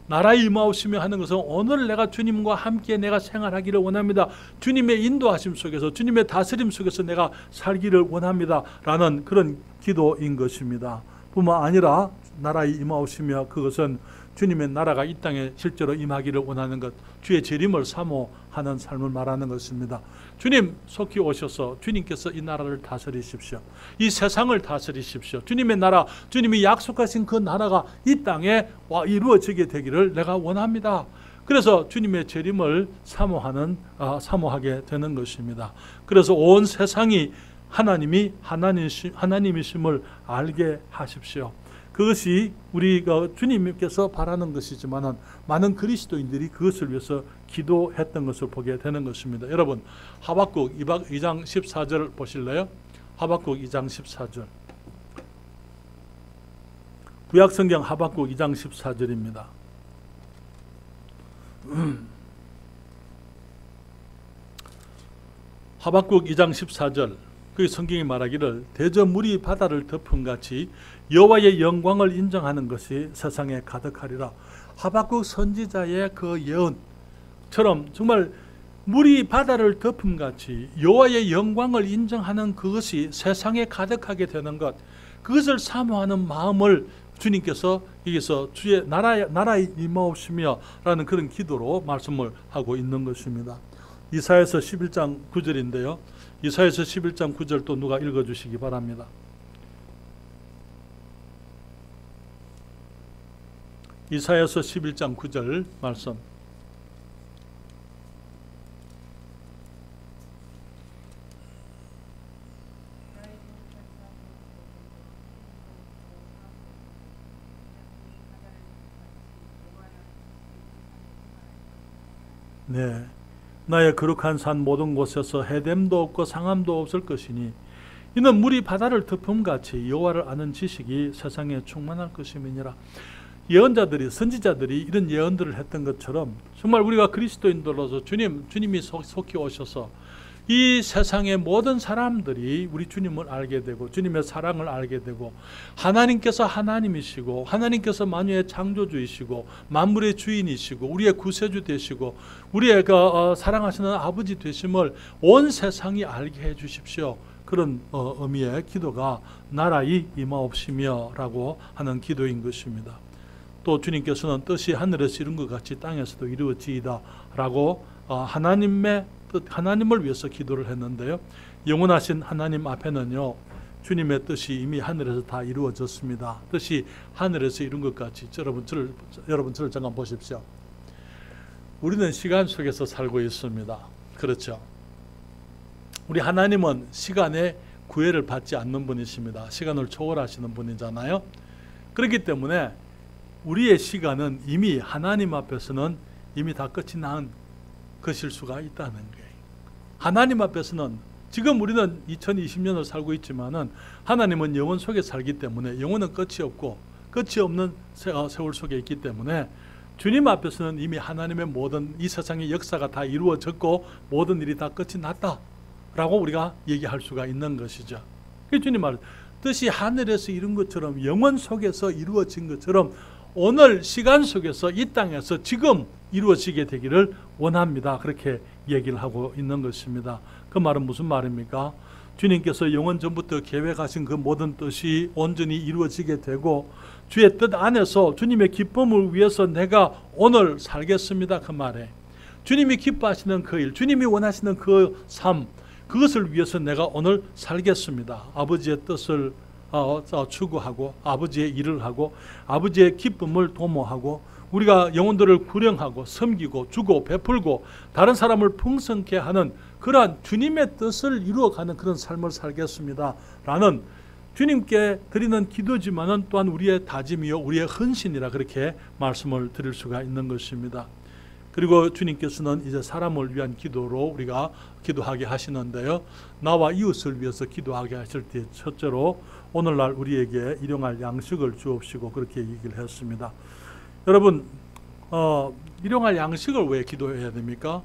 나라의 임하옵시며 하는 것은 오늘 내가 주님과 함께 내가 생활하기를 원합니다. 주님의 인도하심 속에서, 주님의 다스림 속에서 내가 살기를 원합니다 라는 그런 기도인 것입니다. 뿐만 아니라 나라의 임하옵시며, 그것은 주님의 나라가 이 땅에 실제로 임하기를 원하는 것, 주의 재림을 사모하는 삶을 말하는 것입니다. 주님 속히 오셔서 주님께서 이 나라를 다스리십시오. 이 세상을 다스리십시오. 주님의 나라, 주님이 약속하신 그 나라가 이 땅에 이루어지게 되기를 내가 원합니다. 그래서 주님의 재림을 사모하게 되는 것입니다. 그래서 온 세상이 하나님이심을 알게 하십시오. 그것이 우리가 주님께서 바라는 것이지만 많은 그리스도인들이 그것을 위해서 기도했던 것을 보게 되는 것입니다. 여러분, 하박국 2장 14절 보실래요? 하박국 2장 14절. 구약성경 하박국 2장 14절입니다. 하박국 2장 14절. 그 성경이 말하기를 대저 물이 바다를 덮음같이 여호와의 영광을 인정하는 것이 세상에 가득하리라. 하박국 선지자의 그 예언처럼 정말 물이 바다를 덮음같이 여호와의 영광을 인정하는 그것이 세상에 가득하게 되는 것, 그것을 사모하는 마음을 주님께서 여기서 주의 나라에 임하옵시며 라는 그런 기도로 말씀을 하고 있는 것입니다. 이사야서 11장 9절인데요. 이사야서 11장 9절 또 누가 읽어주시기 바랍니다. 이사야서 11장 9절 말씀. 네, 나의 거룩한 산 모든 곳에서 해됨도 없고 상함도 없을 것이니 이는 물이 바다를 덮음같이 여호와를 아는 지식이 세상에 충만할 것임이니라. 예언자들이, 선지자들이 이런 예언들을 했던 것처럼 정말 우리가 그리스도인들로서 주님이 속히 오셔서 이 세상의 모든 사람들이 우리 주님을 알게 되고 주님의 사랑을 알게 되고 하나님께서 하나님이시고 하나님께서 만유의 창조주이시고 만물의 주인이시고 우리의 구세주 되시고 우리의 사랑하시는 아버지 되심을 온 세상이 알게 해 주십시오. 그런 의미의 기도가 나라의 임하옵시며 라고 하는 기도인 것입니다. 또 주님께서는 뜻이 하늘에서 이룬 것 같이 땅에서도 이루어지이다 라고 하나님을 위해서 기도를 했는데요. 영원하신 하나님 앞에는요, 주님의 뜻이 이미 하늘에서 다 이루어졌습니다. 뜻이 하늘에서 이룬 것 같이. 여러분 저를 잠깐 보십시오. 우리는 시간 속에서 살고 있습니다. 그렇죠? 우리 하나님은 시간에 구애를 받지 않는 분이십니다. 시간을 초월하시는 분이잖아요. 그렇기 때문에 우리의 시간은 이미 하나님 앞에서는 이미 다 끝이 난 것일 수가 있다는 거예요. 하나님 앞에서는 지금 우리는 2020년을 살고 있지만은 하나님은 영원 속에 살기 때문에 영원은 끝이 없고 끝이 없는 세월 속에 있기 때문에 주님 앞에서는 이미 하나님의 모든 이 세상의 역사가 다 이루어졌고 모든 일이 다 끝이 났다라고 우리가 얘기할 수가 있는 것이죠. 주님 말 뜻이 하늘에서 이룬 것처럼 영원 속에서 이루어진 것처럼 오늘 시간 속에서 이 땅에서 지금 이루어지게 되기를 원합니다. 그렇게 얘기를 하고 있는 것입니다. 그 말은 무슨 말입니까? 주님께서 영원 전부터 계획하신 그 모든 뜻이 온전히 이루어지게 되고 주의 뜻 안에서 주님의 기쁨을 위해서 내가 오늘 살겠습니다. 그 말에 주님이 기뻐하시는 그 일, 주님이 원하시는 그 삶, 그것을 위해서 내가 오늘 살겠습니다. 아버지의 뜻을 추구하고 아버지의 일을 하고 아버지의 기쁨을 도모하고 우리가 영혼들을 구령하고 섬기고 주고 베풀고 다른 사람을 풍성케 하는 그러한 주님의 뜻을 이루어가는 그런 삶을 살겠습니다 라는 주님께 드리는 기도지만은 또한 우리의 다짐이요 우리의 헌신이라 그렇게 말씀을 드릴 수가 있는 것입니다. 그리고 주님께서는 이제 사람을 위한 기도로 우리가 기도하게 하시는데요. 나와 이웃을 위해서 기도하게 하실 때 첫째로 오늘날 우리에게 일용할 양식을 주옵시고 그렇게 얘기를 했습니다. 여러분 일용할 양식을 왜 기도해야 됩니까?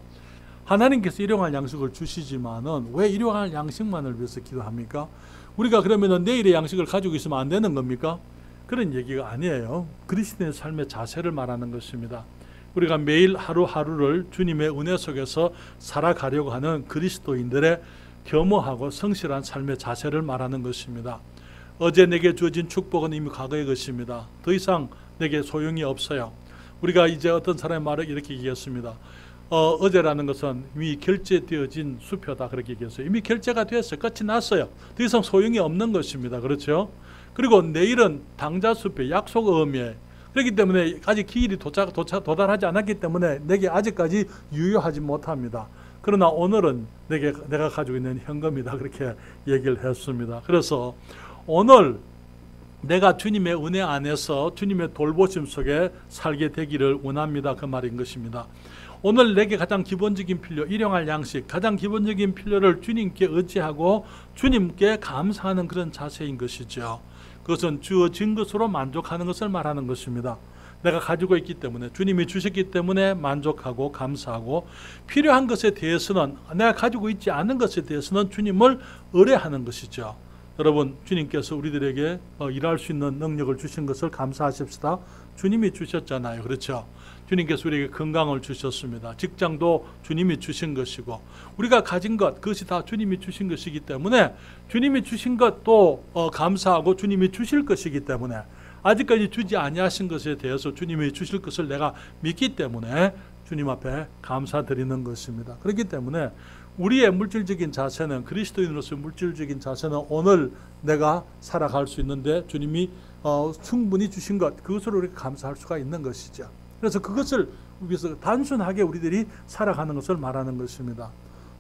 하나님께서 일용할 양식을 주시지만은 왜 일용할 양식만을 위해서 기도합니까? 우리가 그러면은 내일의 양식을 가지고 있으면 안 되는 겁니까? 그런 얘기가 아니에요. 그리스도인의 삶의 자세를 말하는 것입니다. 우리가 매일 하루하루를 주님의 은혜 속에서 살아가려고 하는 그리스도인들의 겸허하고 성실한 삶의 자세를 말하는 것입니다. 어제 내게 주어진 축복은 이미 과거의 것입니다. 더 이상 내게 소용이 없어요. 우리가 이제 어떤 사람의 말을 이렇게 얘기했습니다. 어제라는 것은 이미 결제되어진 수표다 그렇게 얘기했어요. 이미 결제가 됐어요. 끝이 났어요. 더 이상 소용이 없는 것입니다. 그렇죠? 그리고 내일은 당자 수표, 약속 의미에 그렇기 때문에 아직 기일이 도달하지 않았기 때문에 내게 아직까지 유효하지 못합니다. 그러나 오늘은 내가 가지고 있는 현금이다 그렇게 얘기를 했습니다. 그래서 오늘 내가 주님의 은혜 안에서 주님의 돌보심 속에 살게 되기를 원합니다. 그 말인 것입니다. 오늘 내게 가장 기본적인 필요, 일용할 양식, 가장 기본적인 필요를 주님께 의지하고 주님께 감사하는 그런 자세인 것이죠. 그것은 주어진 것으로 만족하는 것을 말하는 것입니다. 내가 가지고 있기 때문에 주님이 주셨기 때문에 만족하고 감사하고 필요한 것에 대해서는 내가 가지고 있지 않은 것에 대해서는 주님을 의뢰하는 것이죠. 여러분 주님께서 우리들에게 일할 수 있는 능력을 주신 것을 감사하십시다. 주님이 주셨잖아요. 그렇죠? 주님께서 우리에게 건강을 주셨습니다. 직장도 주님이 주신 것이고 우리가 가진 것 그것이 다 주님이 주신 것이기 때문에 주님이 주신 것도 감사하고 주님이 주실 것이기 때문에 아직까지 주지 아니하신 것에 대해서 주님이 주실 것을 내가 믿기 때문에 주님 앞에 감사드리는 것입니다. 그렇기 때문에 우리의 물질적인 자세는, 그리스도인으로서의 물질적인 자세는 오늘 내가 살아갈 수 있는데 주님이 충분히 주신 것, 그것으로 우리가 감사할 수가 있는 것이죠. 그래서 그것을 위해서 단순하게 우리들이 살아가는 것을 말하는 것입니다.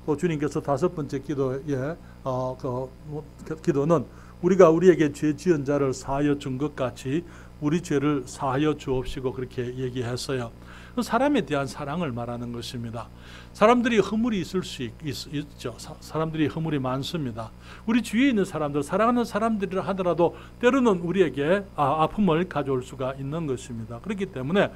또 주님께서 다섯 번째 기도의 기도는 우리가 우리에게 죄 지은 자를 사하여 준 것 같이 우리 죄를 사하여 주옵시고 그렇게 얘기했어요. 사람에 대한 사랑을 말하는 것입니다. 사람들이 허물이 있을 수 있죠. 사람들이 허물이 많습니다. 우리 주위에 있는 사람들, 사랑하는 사람들이라 하더라도 때로는 우리에게 아픔을 가져올 수가 있는 것입니다. 그렇기 때문에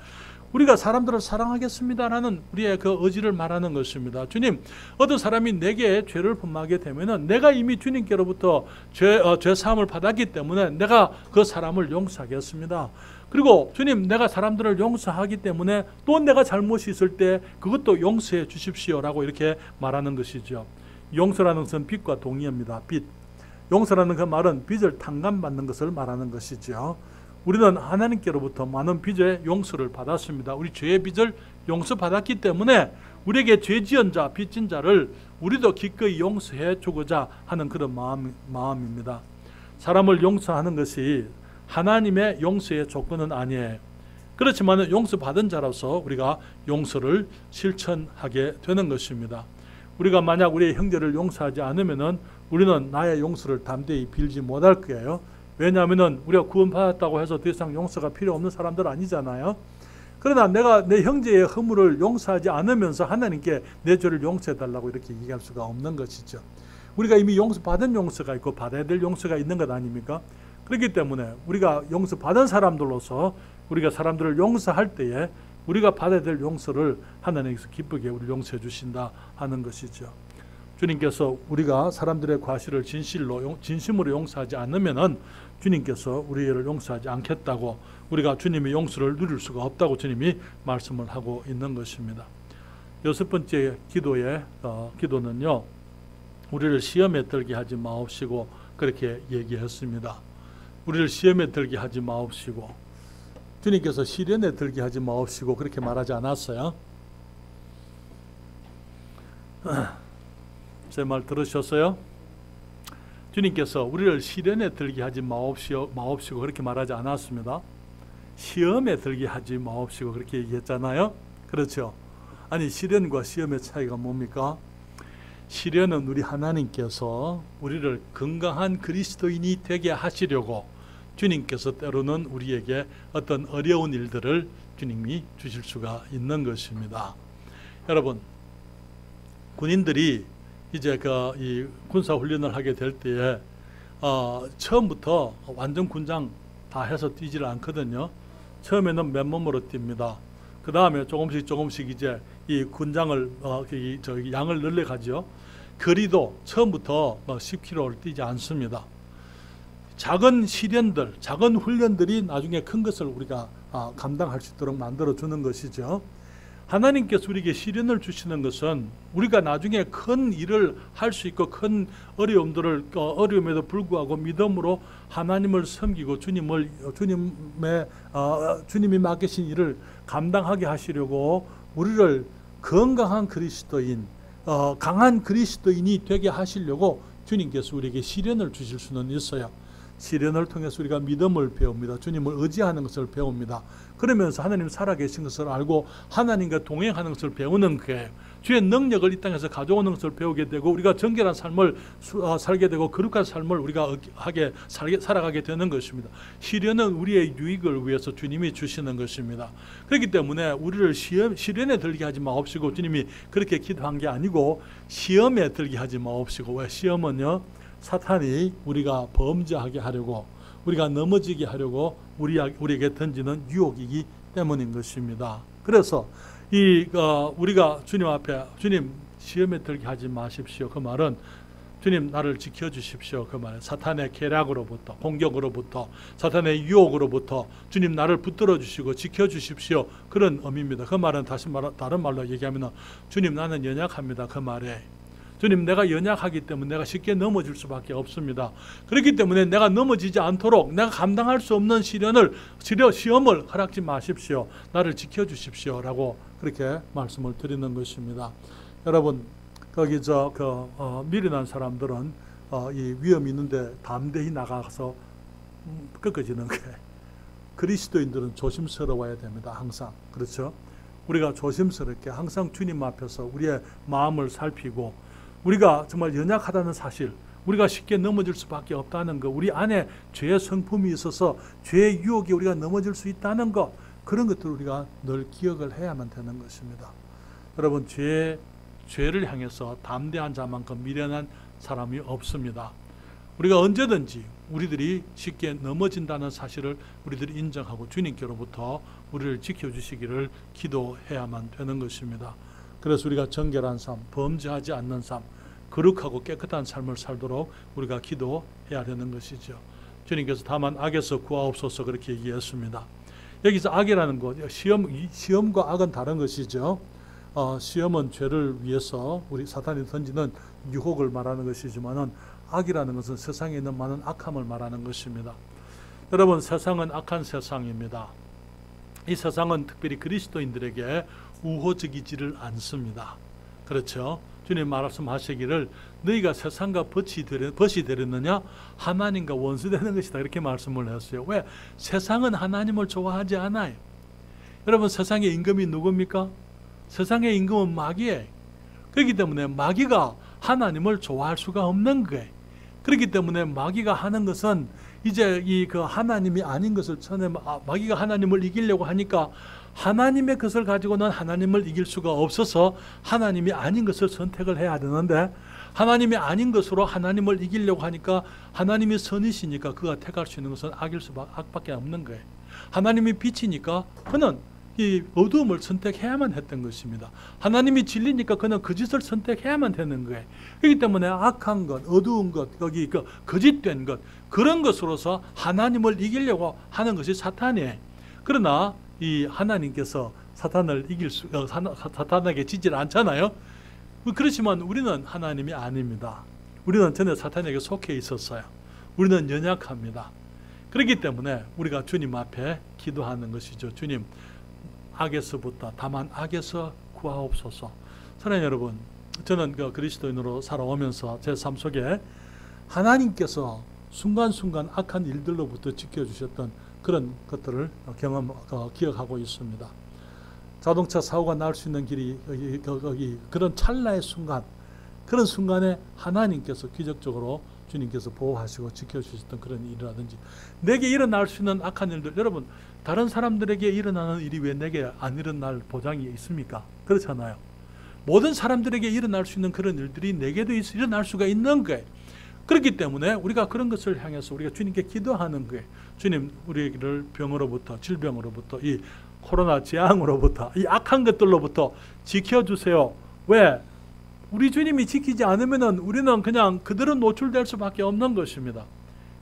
우리가 사람들을 사랑하겠습니다라는 우리의 그 의지를 말하는 것입니다. 주님, 어떤 사람이 내게 죄를 범하게 되면은 내가 이미 주님께로부터 죄 사함을 받았기 때문에 내가 그 사람을 용서하겠습니다. 그리고 주님, 내가 사람들을 용서하기 때문에 또 내가 잘못이 있을 때 그것도 용서해 주십시오라고 이렇게 말하는 것이죠. 용서라는 것은 빚과 동의합니다. 빚. 용서라는 그 말은 빚을 탕감받는 것을 말하는 것이죠. 우리는 하나님께로부터 많은 빚의 용서를 받았습니다. 우리 죄의 빚을 용서받았기 때문에 우리에게 죄 지은 자, 빚진 자를 우리도 기꺼이 용서해 주고자 하는 그런 마음입니다. 사람을 용서하는 것이 하나님의 용서의 조건은 아니에요. 그렇지만 용서받은 자로서 우리가 용서를 실천하게 되는 것입니다. 우리가 만약 우리의 형제를 용서하지 않으면 우리는 나의 용서를 담대히 빌지 못할 거예요. 왜냐하면 우리가 구원받았다고 해서 더 이상 용서가 필요 없는 사람들 아니잖아요. 그러나 내가 내 형제의 허물을 용서하지 않으면서 하나님께 내 죄를 용서해달라고 이렇게 얘기할 수가 없는 것이죠. 우리가 이미 받은 용서가 있고 받아야 될 용서가 있는 것 아닙니까? 그렇기 때문에 우리가 용서받은 사람들로서 우리가 사람들을 용서할 때에 우리가 받아야 될 용서를 하나님께서 기쁘게 우리를 용서해 주신다 하는 것이죠. 주님께서 우리가 사람들의 과실을 진심으로 용서하지 않으면은 주님께서 우리를 용서하지 않겠다고, 우리가 주님의 용서를 누릴 수가 없다고 주님이 말씀을 하고 있는 것입니다. 여섯 번째 기도는요, 우리를 시험에 들게 하지 마옵시고 그렇게 얘기했습니다. 우리를 시험에 들게 하지 마옵시고, 주님께서 시련에 들게 하지 마옵시고 그렇게 말하지 않았어요? 제 말 들으셨어요? 주님께서 우리를 시련에 들게 하지 마옵시고 그렇게 말하지 않았습니다. 시험에 들게 하지 마옵시고 그렇게 얘기했잖아요. 그렇죠? 아니, 시련과 시험의 차이가 뭡니까? 시련은 우리 하나님께서 우리를 건강한 그리스도인이 되게 하시려고 주님께서 때로는 우리에게 어떤 어려운 일들을 주님이 주실 수가 있는 것입니다. 여러분, 군인들이 이제 이 군사 훈련을 하게 될 때에 처음부터 완전 군장 다 해서 뛰지를 않거든요. 처음에는 맨몸으로 뜁니다. 그 다음에 조금씩 이제 이 군장을 양을 늘려가죠. 거리도 처음부터 10km를 뛰지 않습니다. 작은 시련들, 작은 훈련들이 나중에 큰 것을 우리가 감당할 수 있도록 만들어 주는 것이죠. 하나님께서 우리에게 시련을 주시는 것은 우리가 나중에 큰 일을 할 수 있고 큰 어려움에도 불구하고 믿음으로 하나님을 섬기고 주님이 맡기신 일을 감당하게 하시려고 우리를 건강한 그리스도인, 강한 그리스도인이 되게 하시려고 주님께서 우리에게 시련을 주실 수는 있어요. 시련을 통해서 우리가 믿음을 배웁니다. 주님을 의지하는 것을 배웁니다. 그러면서 하나님 살아계신 것을 알고 하나님과 동행하는 것을 배우는 거예요. 주의 능력을 이 땅에서 가져오는 것을 배우게 되고 우리가 정결한 삶을 살게 되고 거룩한 삶을 우리가 살아가게 되는 것입니다. 시련은 우리의 유익을 위해서 주님이 주시는 것입니다. 그렇기 때문에 우리를 시련에 들게 하지 마옵시고, 주님이 그렇게 기도한 게 아니고 시험에 들게 하지 마옵시고. 왜? 시험은요, 사탄이 우리가 범죄하게 하려고, 우리가 넘어지게 하려고 우리에게 던지는 유혹이기 때문인 것입니다. 그래서 우리가 주님 앞에, 주님 시험에 들게 하지 마십시오. 그 말은 주님 나를 지켜주십시오. 그 말은 사탄의 계략으로부터, 공격으로부터, 사탄의 유혹으로부터 주님 나를 붙들어 주시고 지켜주십시오. 그런 의미입니다. 그 말은 다른 말로 얘기하면 주님 나는 연약합니다. 그 말에 주님, 내가 연약하기 때문에 내가 쉽게 넘어질 수밖에 없습니다. 그렇기 때문에 내가 넘어지지 않도록 내가 감당할 수 없는 시험을 허락지 마십시오. 나를 지켜주십시오. 라고 그렇게 말씀을 드리는 것입니다. 여러분, 거기 미련한 사람들은 이 위험이 있는데 담대히 나가서 꺾어지는 게, 그리스도인들은 조심스러워야 됩니다. 항상. 그렇죠? 우리가 조심스럽게 항상 주님 앞에서 우리의 마음을 살피고, 우리가 정말 연약하다는 사실, 우리가 쉽게 넘어질 수밖에 없다는 것, 우리 안에 죄의 성품이 있어서 죄의 유혹에 우리가 넘어질 수 있다는 것, 그런 것들을 우리가 늘 기억을 해야만 되는 것입니다. 여러분, 죄를 향해서 담대한 자만큼 미련한 사람이 없습니다. 우리가 언제든지 우리들이 쉽게 넘어진다는 사실을 우리들이 인정하고 주님께로부터 우리를 지켜주시기를 기도해야만 되는 것입니다. 그래서 우리가 정결한 삶, 범죄하지 않는 삶, 거룩하고 깨끗한 삶을 살도록 우리가 기도해야 되는 것이죠. 주님께서 다만 악에서 구하옵소서 그렇게 얘기했습니다. 여기서 악이라는 것, 시험과 악은 다른 것이죠. 시험은 죄를 위해서 우리 사탄이 던지는 유혹을 말하는 것이지만은, 악이라는 것은 세상에 있는 많은 악함을 말하는 것입니다. 여러분, 세상은 악한 세상입니다. 이 세상은 특별히 그리스도인들에게 우호적이지를 않습니다. 그렇죠? 주님 말씀하시기를 너희가 세상과 벗이 되렸느냐? 하나님과 원수되는 것이다. 이렇게 말씀을 했어요. 왜? 세상은 하나님을 좋아하지 않아요. 여러분, 세상의 임금이 누굽니까? 세상의 임금은 마귀예요. 그렇기 때문에 마귀가 하나님을 좋아할 수가 없는 거예요. 그렇기 때문에 마귀가 하는 것은 이제 그 하나님이 아닌 것을 마귀가 하나님을 이기려고 하니까 하나님의 것을 가지고는 하나님을 이길 수가 없어서 하나님이 아닌 것을 선택을 해야 되는데, 하나님이 아닌 것으로 하나님을 이기려고 하니까 하나님이 선이시니까 그가 택할 수 있는 것은 악밖에 없는 거예요. 하나님이 빛이니까 그는 이 어두움을 선택해야만 했던 것입니다. 하나님이 진리니까 그는 거짓을 선택해야만 되는 거예요. 그렇기 때문에 악한 것, 어두운 것, 거기 거짓된 것, 그런 것으로서 하나님을 이기려고 하는 것이 사탄이에요. 그러나 이 하나님께서 사탄에게 지지를 않잖아요. 그렇지만 우리는 하나님이 아닙니다. 우리는 전에 사탄에게 속해 있었어요. 우리는 연약합니다. 그렇기 때문에 우리가 주님 앞에 기도하는 것이죠. 주님, 악에서부터, 다만 악에서 구하옵소서. 사랑하는 여러분, 저는 그리스도인으로 살아오면서 제 삶 속에 하나님께서 순간순간 악한 일들로부터 지켜주셨던 그런 것들을 기억하고 있습니다. 자동차 사고가 날 수 있는 길이 그런 찰나의 순간, 그런 순간에 하나님께서 기적적으로 주님께서 보호하시고 지켜주셨던 그런 일이라든지, 내게 일어날 수 있는 악한 일들, 여러분, 다른 사람들에게 일어나는 일이 왜 내게 안 일어날 보장이 있습니까? 그렇잖아요. 모든 사람들에게 일어날 수 있는 그런 일들이 내게도 일어날 수가 있는 거예요. 그렇기 때문에 우리가 그런 것을 향해서 우리가 주님께 기도하는 거예요. 주님, 우리를 병으로부터, 질병으로부터, 이 코로나 재앙으로부터, 이 악한 것들로부터 지켜주세요. 왜? 우리 주님이 지키지 않으면은 우리는 그냥 그대로 노출될 수밖에 없는 것입니다.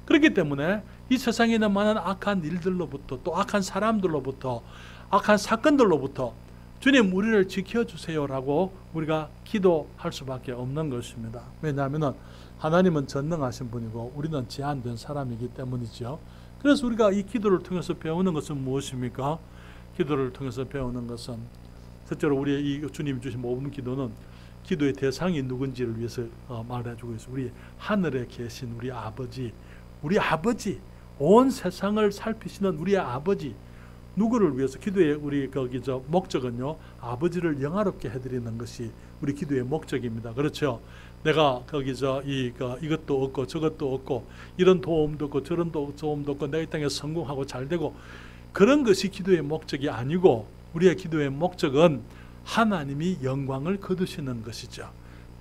그렇기 때문에 이 세상에 있는 많은 악한 일들로부터, 또 악한 사람들로부터, 악한 사건들로부터 주님, 우리를 지켜주세요라고 우리가 기도할 수밖에 없는 것입니다. 왜냐하면 하나님은 전능하신 분이고 우리는 제한된 사람이기 때문이죠. 그래서 우리가 이 기도를 통해서 배우는 것은 무엇입니까? 기도를 통해서 배우는 것은, 첫째로 우리의 이 주님이 주신 모든 기도는 기도의 대상이 누군지를 위해서 말해주고 있어요. 우리 하늘에 계신 우리 아버지, 온 세상을 살피시는 우리의 아버지, 누구를 위해서? 기도의 우리 목적은요, 아버지를 영화롭게 해드리는 것이 우리 기도의 목적입니다. 그렇죠? 내가 이것도 얻고 저것도 얻고, 이런 도움도 얻고 저런 도움도 얻고, 내가 이 땅에 성공하고 잘되고, 그런 것이 기도의 목적이 아니고, 우리의 기도의 목적은 하나님이 영광을 거두시는 것이죠.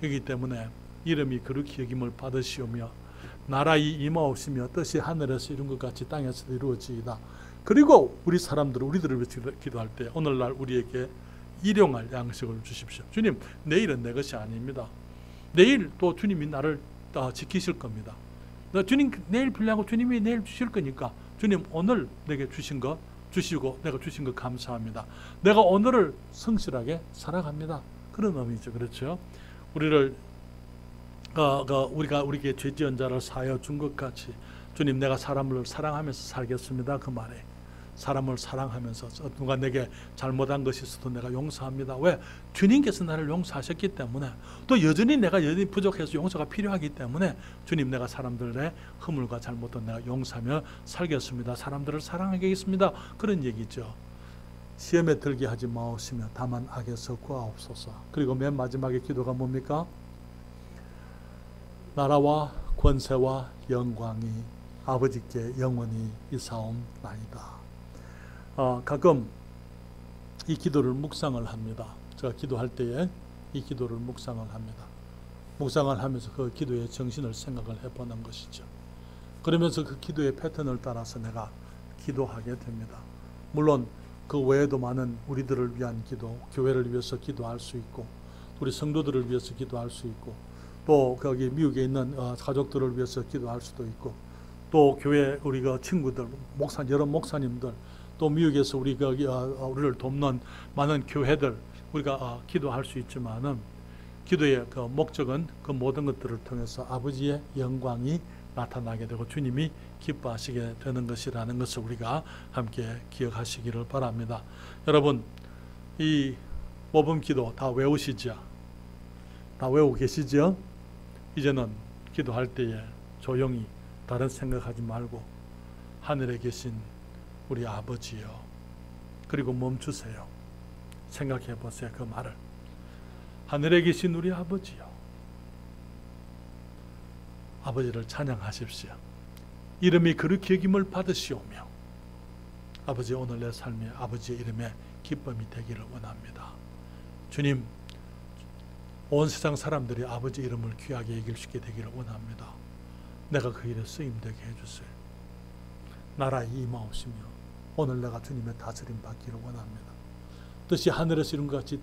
그렇기 때문에 이름이 거룩히 여김을 받으시오며 나라의 임하옵시며 뜻이 하늘에서 이룬 것 같이 땅에서 이루어지이다. 그리고 우리들을 위해서 기도할 때 오늘날 우리에게 일용할 양식을 주십시오. 주님, 내일은 내 것이 아닙니다. 내일 또 주님이 나를 지키실 겁니다. 주님, 내일 필요하고 주님이 내일 주실 거니까 주님, 오늘 내게 주신 것 주시고 내가 주신 것 감사합니다. 내가 오늘을 성실하게 살아갑니다. 그런 의미죠. 그렇죠? 우리를 우리가 우리에게 죄 지은 자를 사하여 준 것 같이 주님 내가 사람을 사랑하면서 살겠습니다. 그 말에 사람을 사랑하면서 누가 내게 잘못한 것이 있어도 내가 용서합니다. 왜? 주님께서 나를 용서하셨기 때문에 또 여전히 부족해서 용서가 필요하기 때문에 주님 내가 사람들의 허물과 잘못도 내가 용서하며 살겠습니다. 사람들을 사랑하겠습니다. 그런 얘기죠. 시험에 들게 하지 마옵시며 다만 악에서 구하옵소서. 그리고 맨 마지막에 기도가 뭡니까? 나라와 권세와 영광이 아버지께 영원히 이사옵나이다. 가끔 이 기도를 묵상을 합니다. 제가 기도할 때에 이 기도를 묵상을 합니다. 묵상을 하면서 그 기도의 정신을 생각을 해보는 것이죠. 그러면서 그 기도의 패턴을 따라서 내가 기도하게 됩니다. 물론 그 외에도 많은 우리들을 위한 기도, 교회를 위해서 기도할 수 있고 우리 성도들을 위해서 기도할 수 있고 또 거기 미국에 있는 가족들을 위해서 기도할 수도 있고 또 교회 우리가 친구들, 여러 목사님들 또 미국에서 우리를 돕는 많은 교회들 우리가 기도할 수 있지만은 기도의 그 목적은 그 모든 것들을 통해서 아버지의 영광이 나타나게 되고 주님이 기뻐하시게 되는 것이라는 것을 우리가 함께 기억하시기를 바랍니다. 여러분 이 모범 기도 다 외우시죠? 다 외우고 계시죠? 이제는 기도할 때에 조용히 다른 생각하지 말고 하늘에 계신 우리 아버지요. 그리고 멈추세요. 생각해 보세요. 그 말을. 하늘에 계신 우리 아버지요. 아버지를 찬양하십시오. 이름이 그렇게 여김을 받으시오며 아버지 오늘 내 삶에 아버지의 이름에 기쁨이 되기를 원합니다. 주님 온 세상 사람들이 아버지 이름을 귀하게 여길 수 있게 되기를 원합니다. 내가 그 일에 쓰임되게 해주세요. 나라에 임하옵시며 오늘 내가 주님의 다스림 받기를 원합니다. 뜻이 하늘에서 이룬 것 같이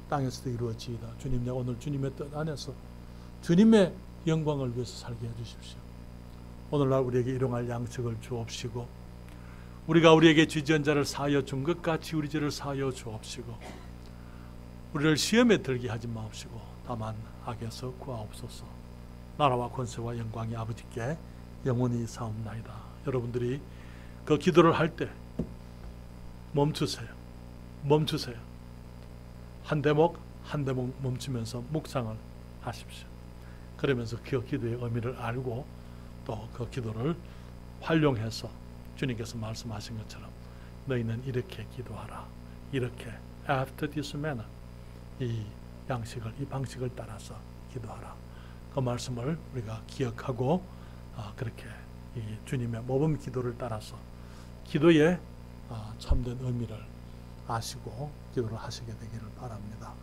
땅에서도 이루어지이다. 주님 내가 오늘 주님의 뜻 안에서 주님의 영광을 위해서 살게 해주십시오. 오늘날 우리에게 일용할 양식을 주옵시고 우리가 우리에게 죄 지은 자를 사하여 준 것 같이 우리 죄를 사하여 주옵시고 우리를 시험에 들게 하지 마옵시고 다만 악에서 구하옵소서. 나라와 권세와 영광이 아버지께 영원히 사옵나이다. 여러분들이 그 기도를 할 때 멈추세요. 멈추세요. 한 대목 한 대목 멈추면서 묵상을 하십시오. 그러면서 그 기도의 의미를 알고 또 그 기도를 활용해서 주님께서 말씀하신 것처럼 너희는 이렇게 기도하라. 이렇게 after this manner 이 양식을 이 방식을 따라서 기도하라. 그 말씀을 우리가 기억하고 그렇게 이 주님의 모범 기도를 따라서 기도의 참된 의미를 아시고 기도를 하시게 되기를 바랍니다.